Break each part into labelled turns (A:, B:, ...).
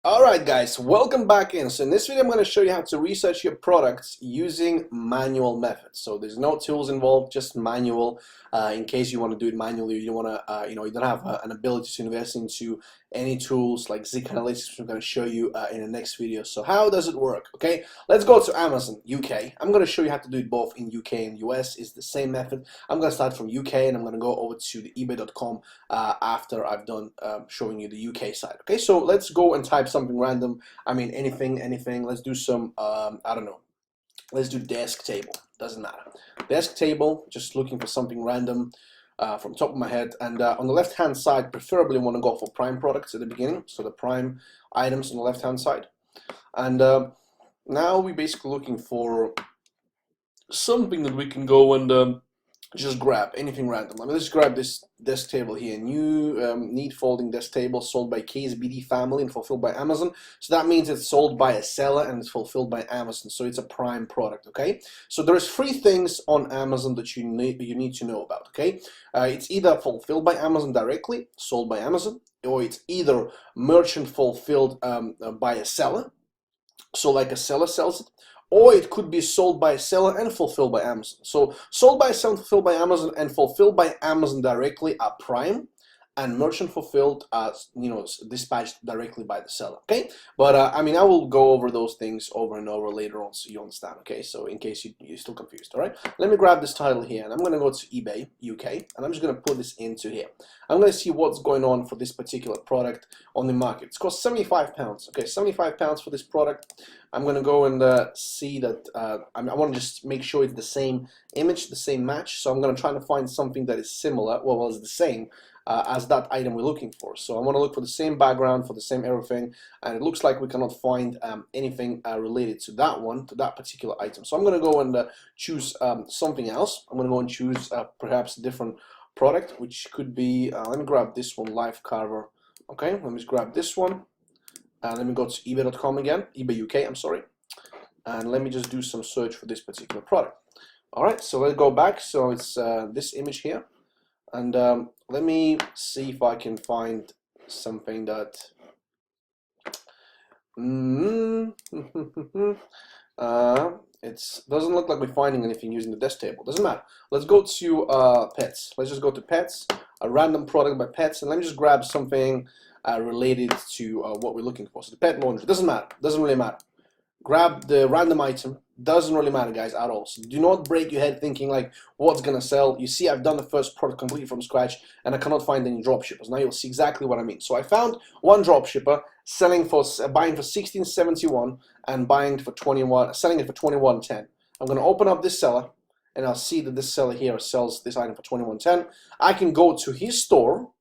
A: Alright guys, welcome back in. So in this video I'm going to show you how to research your products using manual methods. So there's no tools involved, just manual. In case you want to do it manually, you don't want to, you don't have an ability to invest into any tools like Zik Analytics, which I'm going to show you in the next video. So how does it work? Okay, let's go to Amazon UK. I'm going to show you how to do it both in UK and US. It's the same method. I'm going to start from UK and I'm going to go over to the ebay.com after I've done showing you the UK side. Okay, so let's go and type something random. I mean anything. Let's do some I don't know, let's do desk table, doesn't matter. Desk table, just looking for something random from top of my head. And on the left hand side, preferably want to go for prime products at the beginning, so the prime items on the left hand side. And now we're basically looking for something that we can go and just grab anything random. I mean, let's grab this desk table here. New neat folding desk table sold by KSBD family and fulfilled by Amazon. So that means it's sold by a seller and it's fulfilled by Amazon. So it's a prime product. Okay. So there's three things on Amazon that you need to know about. Okay. It's either fulfilled by Amazon directly, sold by Amazon, or it's either merchant fulfilled by a seller. So like a seller sells it, or it could be sold by a seller and fulfilled by Amazon. So sold by a seller, fulfilled by Amazon, and fulfilled by Amazon directly are prime, and merchant fulfilled as dispatched directly by the seller. Okay, but I mean I will go over those things over and over later on so you understand. Okay, so in case you're still confused. All right, let me grab this title here and I'm going to go to eBay UK and I'm just going to put this into here. I'm going to see what's going on for this particular product on the market. It's cost £75. Okay, £75 for this product. I'm going to go and see that I want to just make sure it's the same image, the same match. So I'm going to try to find something that is similar, well, it's the same as that item we're looking for. So I want to look for the same background, for the same everything, and it looks like we cannot find anything related to that one, to that particular item. So I'm going to go and choose something else. I'm going to go and choose perhaps a different product, which could be, let me grab this one, live carver. Okay, let me just grab this one. Let me go to ebay.com again, eBay UK, I'm sorry. And let me just do some search for this particular product. All right, so let's go back. So it's this image here. And let me see if I can find something that it doesn't look like we're finding anything using the desk table. Doesn't matter. Let's go to pets. Let's just go to pets, a random product by pets, and let me just grab something related to what we're looking for. So the pet laundry, doesn't matter. Doesn't really matter. Grab the random item. Doesn't really matter, guys, at all. So do not break your head thinking like what's gonna sell. You see, I've done the first product completely from scratch and I cannot find any dropshippers. Now you'll see exactly what I mean. So I found one dropshipper selling for buying for $16.71 and buying for selling it for $21.10. I'm gonna open up this seller and I'll see that this seller here sells this item for $21.10. I can go to his store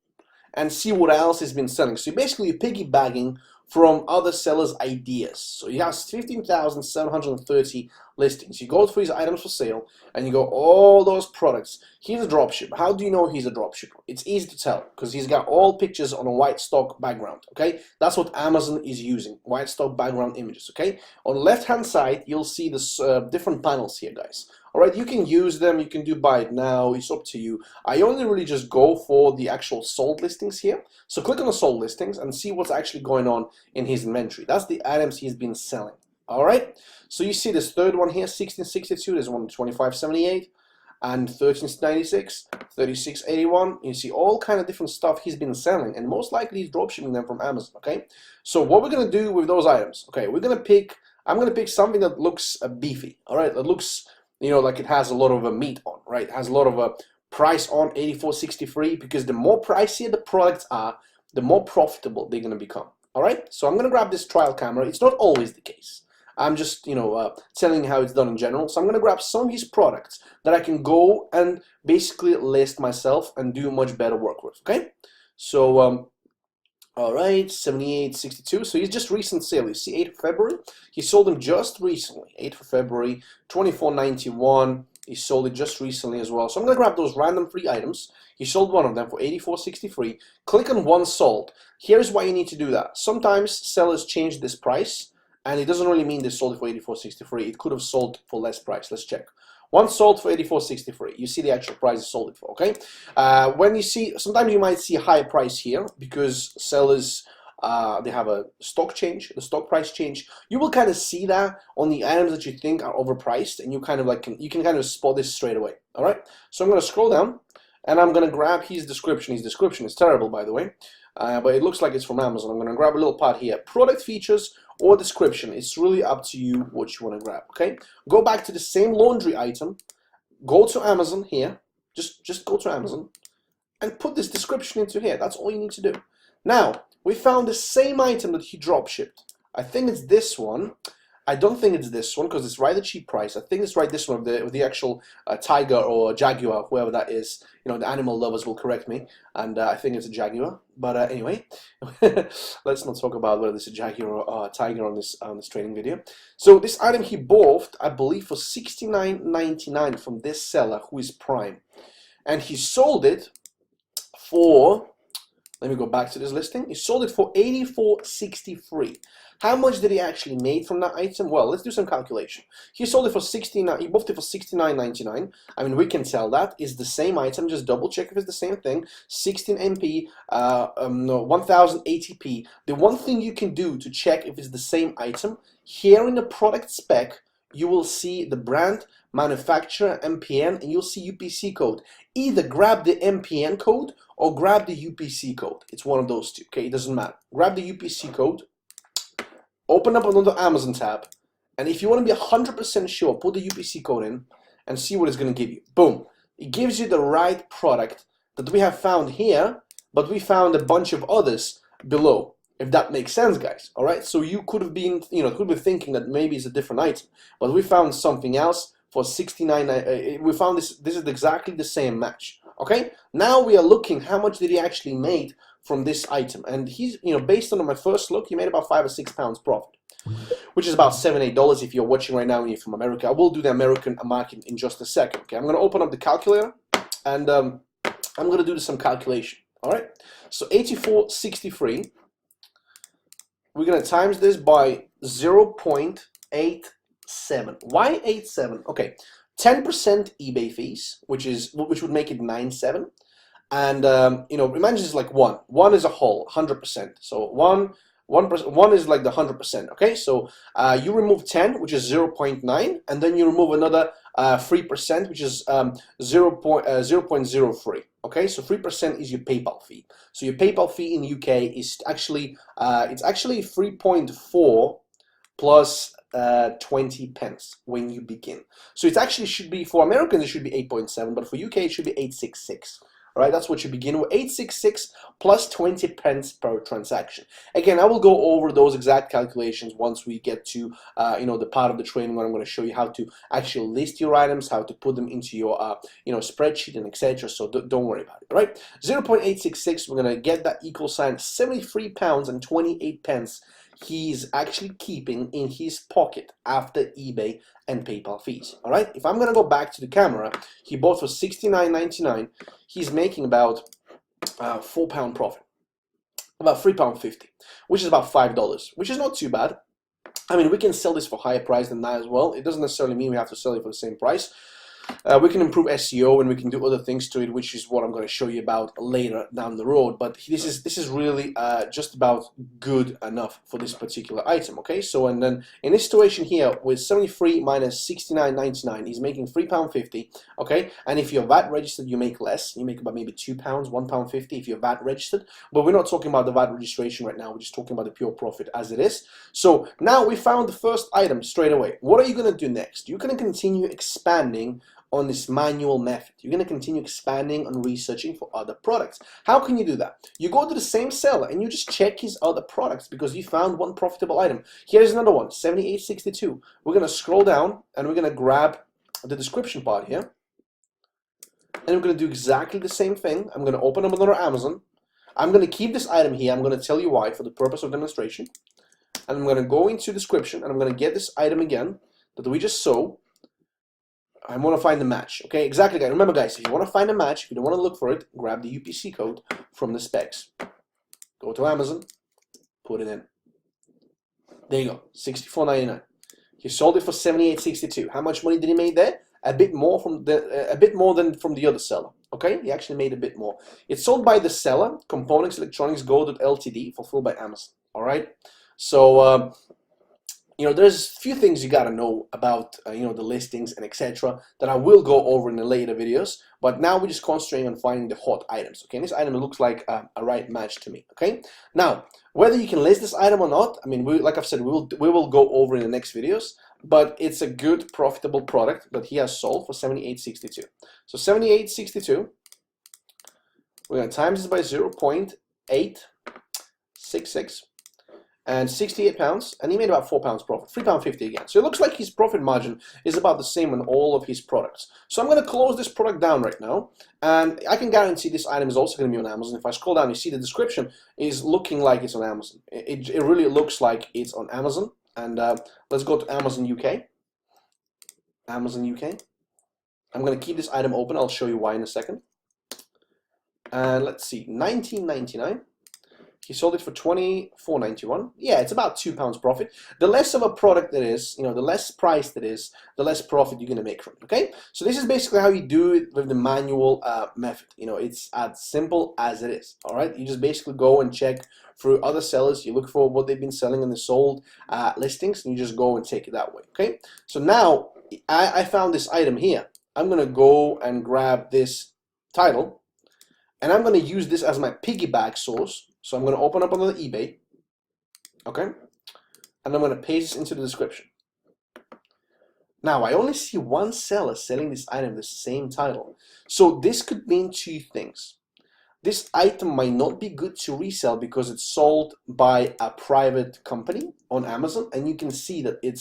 A: and see what else he's been selling. So basically you're piggybacking from other sellers' ideas. So he has 15,730 listings. You go through his items for sale and you go all those products. He's a dropshipper. How do you know he's a dropshipper? It's easy to tell because he's got all pictures on a white stock background. Okay, that's what Amazon is using, white stock background images. Okay, on the left hand side you'll see this different panels here, guys. All right, you can use them, you can do buy it now, it's up to you. I only really just go for the actual sold listings here. So click on the sold listings and see what's actually going on in his inventory. That's the items he's been selling. All right, so you see this third one here, 1662, there's one 2578 and 1396, 3681. You see all kind of different stuff he's been selling, and most likely he's dropshipping them from Amazon. Okay, so what we're gonna do with those items, okay, I'm gonna pick something that looks beefy. All right, that looks, like it has a lot of meat on, right? It has a lot of price on, 84.63, because the more pricier the products are, the more profitable they're going to become. All right, so I'm going to grab this trial camera. It's not always the case. I'm just, telling you how it's done in general. So I'm going to grab some of his products that I can go and basically list myself and do much better work with. Okay, so all right, 78.62. So he's just recent sale. You see, 8th of February. He sold them just recently. 8th of February, 24.91. He sold it just recently as well. So I'm gonna grab those random free items. He sold one of them for 84.63. Click on one sold. Here's why you need to do that. Sometimes sellers change this price, and it doesn't really mean they sold it for 84.63. It could have sold for less price. Let's check. One sold for 84.63. You see the actual price it sold it for, okay? When you see, sometimes you might see a higher price here because sellers they have a stock change, the stock price change. You will kind of see that on the items that you think are overpriced, and you kind of like you can kind of spot this straight away. All right, so I'm going to scroll down, and I'm going to grab his description. His description is terrible, by the way, but it looks like it's from Amazon. I'm going to grab a little part here. Product features or description. It's really up to you what you want to grab. Okay, go back to the same laundry item. Go to Amazon here. Just go to Amazon and put this description into here. That's all you need to do. Now, we found the same item that he drop shipped. I think it's this one. I don't think it's this one because it's right at cheap price. I think it's right this one with the actual tiger or jaguar, whoever that is. You know, the animal lovers will correct me, and I think it's a jaguar. But anyway, let's not talk about whether it's a jaguar or a tiger on this training video. So this item he bought, I believe, for $69.99 from this seller who is Prime, and he sold it for. Let me go back to this listing. He sold it for $84.63. How much did he actually made from that item? Well, let's do some calculation. He sold it for $69. He bought it for $69.99. I mean, we can tell that is the same item. Just double check if it's the same thing. 16 MP, 1080p. The one thing you can do to check if it's the same item, here in the product spec, you will see the brand, manufacturer, MPN, and you'll see UPC code. Either grab the MPN code or grab the UPC code. It's one of those two, okay? It doesn't matter. Grab the UPC code, open up another Amazon tab, and if you want to be 100% sure, put the UPC code in and see what it's going to give you. Boom. It gives you the right product that we have found here, but we found a bunch of others below. If that makes sense, guys. All right. So you could have been, could be thinking that maybe it's a different item, but we found something else for $69. We found this. This is exactly the same match. Okay. Now we are looking how much did he actually made from this item, and he's, based on my first look, he made about £5 or £6 profit, which is about $7-8 if you're watching right now and you're from America. I will do the American market in just a second. Okay. I'm going to open up the calculator, and I'm going to do some calculation. All right. So $84.63. We're going to times this by 0.87. Why 87? Okay, 10% eBay fees, which would make it 97. And imagine it's like one. One is a whole, 100%. So one is like the 100%. Okay, so you remove 10, which is 0.9, and then you remove another 3%, which is 0.03. Okay, so 3% is your PayPal fee. So your PayPal fee in the UK is actually it's actually 3.4 plus 20 pence when you begin. So it actually should be, for Americans it should be 8.7, but for UK it should be 866. All right, that's what you begin with, 866 plus 20 pence per transaction. Again, I will go over those exact calculations once we get to the part of the training where I'm going to show you how to actually list your items, how to put them into your spreadsheet and etc. So don't worry about it. All right, 0.866. We're going to get that equal sign, £73 and 28 pence. He's actually keeping in his pocket after eBay and PayPal fees. All right, if I'm going to go back to the camera, he bought for $69.99. He's making about £4 profit, about £3.50, which is about $5, which is not too bad. I mean, we can sell this for higher price than that as well. It doesn't necessarily mean we have to sell it for the same price. We can improve SEO and we can do other things to it, which is what I'm going to show you about later down the road. But this is really just about good enough for this particular item. Okay, so and then in this situation here with 73 minus 69.99, he's making £3.50. Okay, and if you're VAT registered, you make less. You make about maybe £2, £1.50 if you're VAT registered. But we're not talking about the VAT registration right now. We're just talking about the pure profit as it is. So now we found the first item straight away. What are you going to do next? You're going to continue expanding on this manual method. You're going to continue expanding and researching for other products. How can you do that? You go to the same seller and you just check his other products because you found one profitable item. Here's another one, $78.62. We're going to scroll down and we're going to grab the description part here. And we're going to do exactly the same thing. I'm going to open up another Amazon. I'm going to keep this item here. I'm going to tell you why for the purpose of demonstration. And I'm going to go into description and I'm going to get this item again that we just saw. I want to find the match. Okay, exactly, guys. Remember, guys, if you want to find a match, if you don't want to look for it, grab the UPC code from the specs. Go to Amazon, put it in. There you go, $64.99. He sold it for $78.62. How much money did he make there? A bit more than from the other seller. Okay, he actually made a bit more. It's sold by the seller, Components Electronics Go.ltd, fulfilled by Amazon. All right, so there's a few things you gotta know about the listings and etc. that I will go over in the later videos. But now we're just concentrating on finding the hot items. Okay, and this item looks like a right match to me. Okay, now whether you can list this item or not, I mean, like I've said, we will go over in the next videos. But it's a good, profitable product that he has sold for $78.62. So $78.62. We're gonna times this by 0.866. And 68 pounds, and he made about 4 pounds profit, £3.50 again. So it looks like his profit margin is about the same on all of his products. So I'm going to close this product down right now, and I can guarantee this item is also going to be on Amazon. If I scroll down, you see the description is looking like it's on Amazon. It really looks like it's on Amazon. And let's go to Amazon UK. Amazon UK. I'm going to keep this item open. I'll show you why in a second. And let's see, $19.99. He sold it for $24.91. Yeah, it's about 2 pounds profit. The less of a product it is, the less priced it is, the less profit you're gonna make from it. Okay, so this is basically how you do it with the manual method. It's as simple as it is. All right, you just basically go and check through other sellers. You look for what they've been selling in the sold listings, and you just go and take it that way. Okay, so now I found this item here. I'm gonna go and grab this title, and I'm gonna use this as my piggyback source. So I'm going to open up another eBay, okay, and I'm going to paste this into the description. Now, I only see one seller selling this item the same title. So this could mean two things. This item might not be good to resell because it's sold by a private company on Amazon, and you can see that it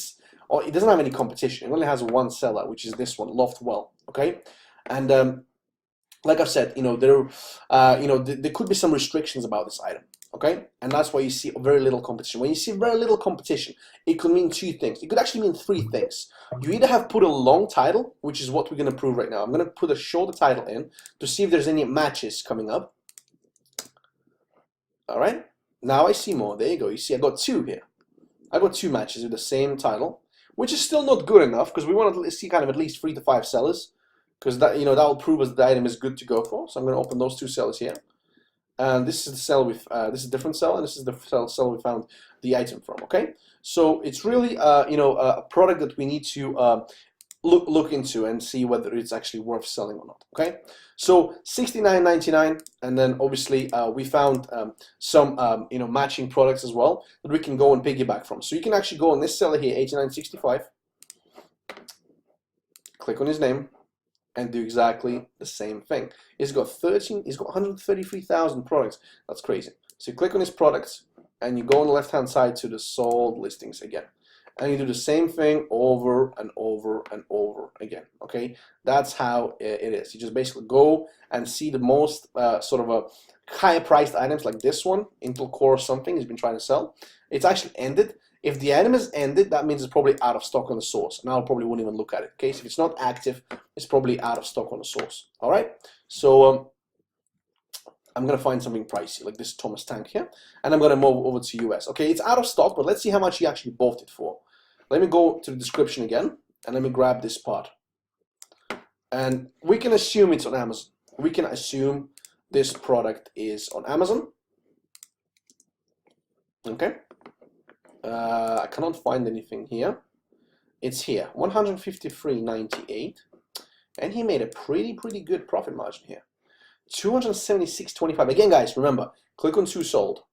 A: doesn't have any competition. It only has one seller, which is this one, Loftwell, okay, and like I've said, there could be some restrictions about this item, okay? And that's why you see very little competition. When you see very little competition, it could mean two things. It could actually mean three things. You either have put a long title, which is what we're going to prove right now. I'm going to put a shorter title in to see if there's any matches coming up. All right? Now I see more. There you go. You see I got two here. I got two matches with the same title, which is still not good enough because we want to see kind of at least 3 to 5 sellers. Because that that will prove us the item is good to go for. So I'm going to open those two sellers here, and this is the seller this is a different seller, and this is the seller we found the item from. Okay, so it's really a product that we need to look into and see whether it's actually worth selling or not. Okay, so $69.99, and then obviously we found some matching products as well that we can go and piggyback from. So you can actually go on this seller here, $89.65, click on his name, and do exactly the same thing. He's got 133,000 products. That's crazy. So you click on his products, and you go on the left-hand side to the sold listings again, and you do the same thing over and over and over again. Okay, that's how it is. You just basically go and see the most sort of a higher-priced items like this one, Intel Core or something he's been trying to sell. It's actually ended. If the item is ended, that means it's probably out of stock on the source, and I probably wouldn't even look at it. Okay, so if it's not active, it's probably out of stock on the source. All right, so I'm gonna find something pricey like this Thomas tank here, and I'm gonna move over to US. Okay, it's out of stock, but let's see how much he actually bought it for. Let me go to the description again, and let me grab this part, and we can assume it's on Amazon. We can assume this product is on Amazon. Okay. I cannot find anything here. It's here, $153.98, and he made a pretty good profit margin here, $276.25. Again, guys, remember, click on two sold.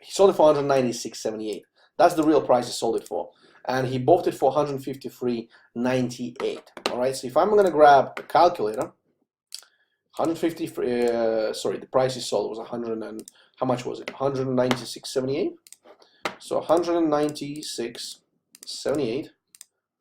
A: He sold it for $196.78. That's the real price he sold it for, and he bought it for $153.98. All right. So if I'm gonna grab a calculator, 153. Sorry, the price he sold was 100 and how much was it? 196.78. So 196.78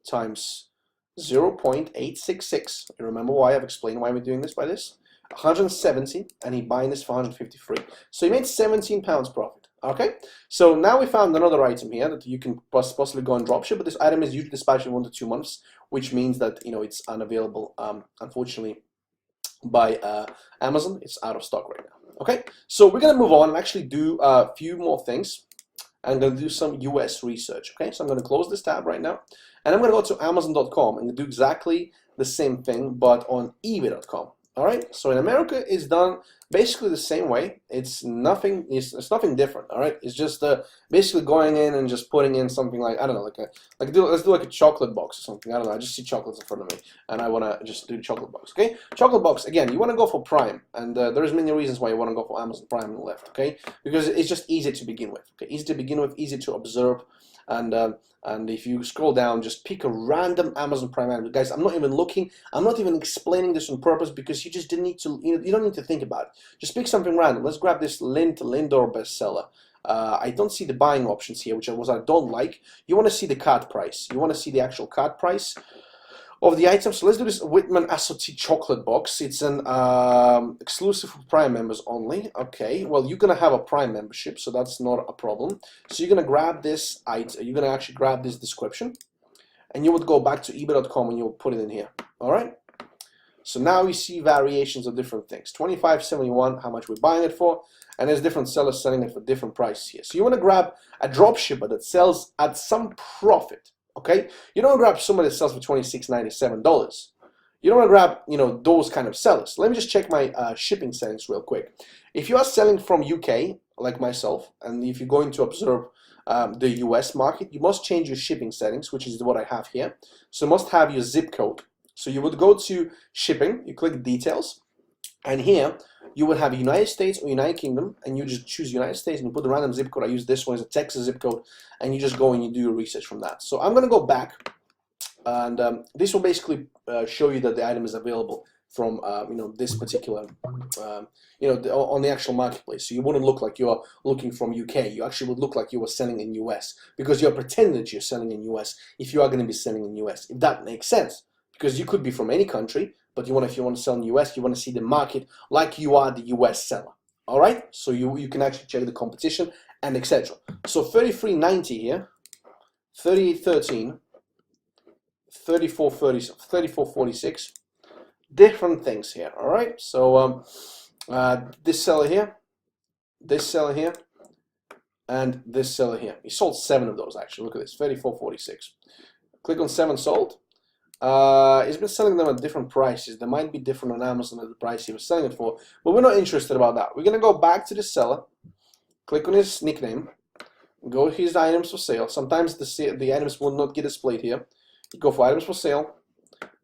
A: times 0.866. You remember why I've explained why we're doing this by this? 170, and he buying this for 153. So he made 17 pounds profit. Okay, so now we found another item here that you can possibly go and dropship, but this item is usually dispatched in 1 to 2 months, which means that it's unavailable. Unfortunately, by Amazon, it's out of stock right now. Okay, so we're gonna move on and actually do a few more things. I'm going to do some US research. Okay, so I'm going to close this tab right now, and I'm going to go to Amazon.com and do exactly the same thing, but on eBay.com. All right, so in America, it's done basically the same way. It's nothing. It's nothing different. All right, it's just basically going in and just putting in something like, I don't know, let's do like a chocolate box or something. I don't know. I just see chocolates in front of me, and I want to just do the chocolate box. Okay, chocolate box again. You want to go for Prime, and there's many reasons why you want to go for Amazon Prime on the left. Okay, because it's just easy to begin with. Okay, easy to begin with, easy to observe, and if you scroll down, just pick a random Amazon Prime item. Guys, I'm not even looking. I'm not even explaining this on purpose because you just didn't need to. You don't need to think about it. Just pick something random. Let's grab this Lindor bestseller. I don't see the buying options here, which I don't like. You want to see the cart price. You want to see the actual cart price of the item. So let's do this Whitman Assorti chocolate box. It's an exclusive for Prime members only. Okay, well, you're gonna have a Prime membership, so that's not a problem. So you're gonna grab this item. You're gonna actually grab this description, and you would go back to ebay.com and you will put it in here. All right. So now you see variations of different things. $25.71, how much we're buying it for, and there's different sellers selling it for different prices here. So you want to grab a drop shipper that sells at some profit. Okay, you don't grab somebody that sells for $26.97. You don't want to grab, you know, those kind of sellers. Let me just check my shipping settings real quick. If you are selling from UK, like myself, and if you're going to observe the US market, you must change your shipping settings, which is what I have here. So you must have your zip code. So you would go to shipping, you click details, and here you would have United States or United Kingdom, and you just choose United States and you put the random zip code. I use this one as a Texas zip code, and you just go and you do your research from that. So I'm going to go back, and this will basically show you that the item is available from you know, this particular you know, on the actual marketplace. So you wouldn't look like you're looking from UK. You actually would look like you were selling in US, because you're pretending that you're selling in US if you are going to be selling in US, if that makes sense. Because you could be from any country, but if you want to sell in the US, you want to see the market like you are the US seller. All right, so you can actually check the competition and etc. So 33.90 here, 38.13, 34.30, 34.46, different things here. All right, so this seller here, and this seller here. He sold 7 of those actually. Look at this, 34.46. Click on 7 sold. He's been selling them at different prices. They might be different on Amazon at the price he was selling it for, but we're not interested about that. We're going to go back to the seller, click on his nickname, go to his items for sale. Sometimes the items will not get displayed here. You go for items for sale,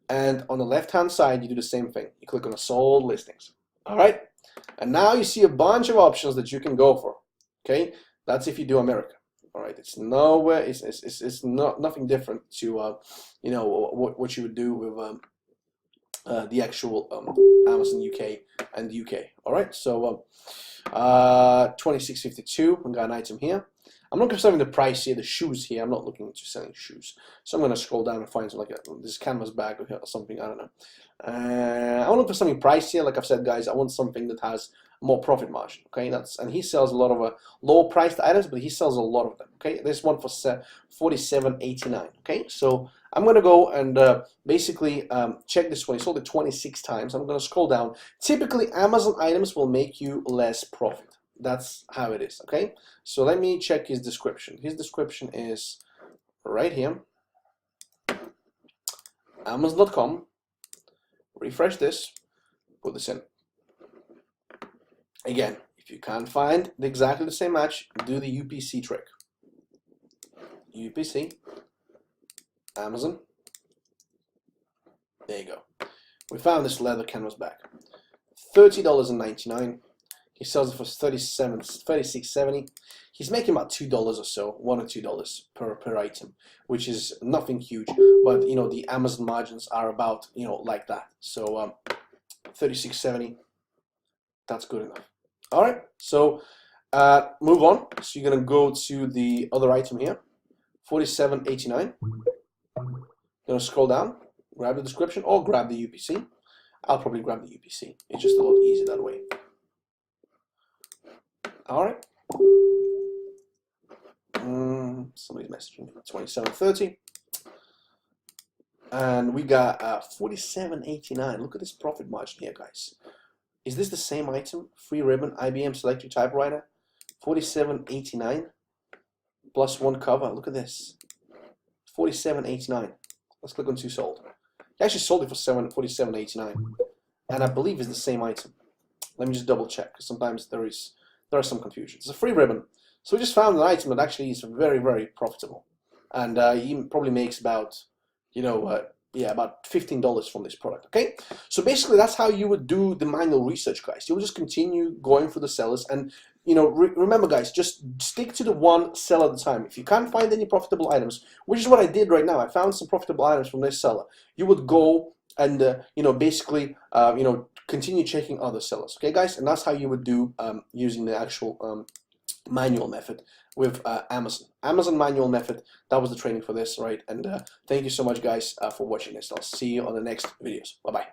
A: and on the left-hand side, you do the same thing. You click on the sold listings. All right, and now you see a bunch of options that you can go for. Okay, that's if you do America. All right, it's nowhere. It's not nothing different to you know, what you would do with the actual Amazon UK and UK. All right, so 26.52. We got an item here. I'm looking for something the price here, the shoes here. I'm not looking to selling shoes, so I'm gonna scroll down and find something like this canvas bag or something. I don't know. I want to look for something price here. Like I've said, guys, I want something that has more profit margin. Okay, and he sells a lot of lower priced items, but he sells a lot of them. Okay, this one for $47.89. Okay, so I'm gonna go and basically check this one. He sold it 26 times. I'm gonna scroll down. Typically, Amazon items will make you less profit. That's how it is. Okay, so let me check his description. His description is right here. Amazon.com. Refresh this. Put this in. Again, if you can't find exactly the same match, do the UPC trick. UPC, Amazon. There you go. We found this leather canvas bag. $30.99. He sells it for $36.70. He's making about $2 or so, $1 or $2 per item, which is nothing huge. But you know, the Amazon margins are about, you know, like that. So $36.70. That's good enough. All right, so move on. So you're gonna go to the other item here, $47.89. Gonna scroll down, grab the description, or grab the UPC. I'll probably grab the UPC. It's just a lot easier that way. All right. Somebody's messaging me. 27.30. And we got $47.89. Look at this profit margin here, guys. Is this the same item? Free ribbon, IBM Selectric typewriter, $47.89 plus 1 cover. Look at this, $47.89. Let's click on 2 sold. He actually sold it for $47.89. and I believe it's the same item. Let me just double check, because sometimes there are some confusion. It's a free ribbon. So we just found an item that actually is very, very profitable, and he probably makes about, yeah, about $15 from this product. Okay, so basically that's how you would do the manual research, guys. You'll just continue going through the sellers, and remember, guys, just stick to the one seller at a time. If you can't find any profitable items, which is what I did right now, I found some profitable items from this seller. You would go and basically continue checking other sellers. Okay, guys, and that's how you would do using the actual manual method with Amazon manual method. That was the training for this, right? And thank you so much, guys, for watching this. I'll see you on the next videos. Bye bye.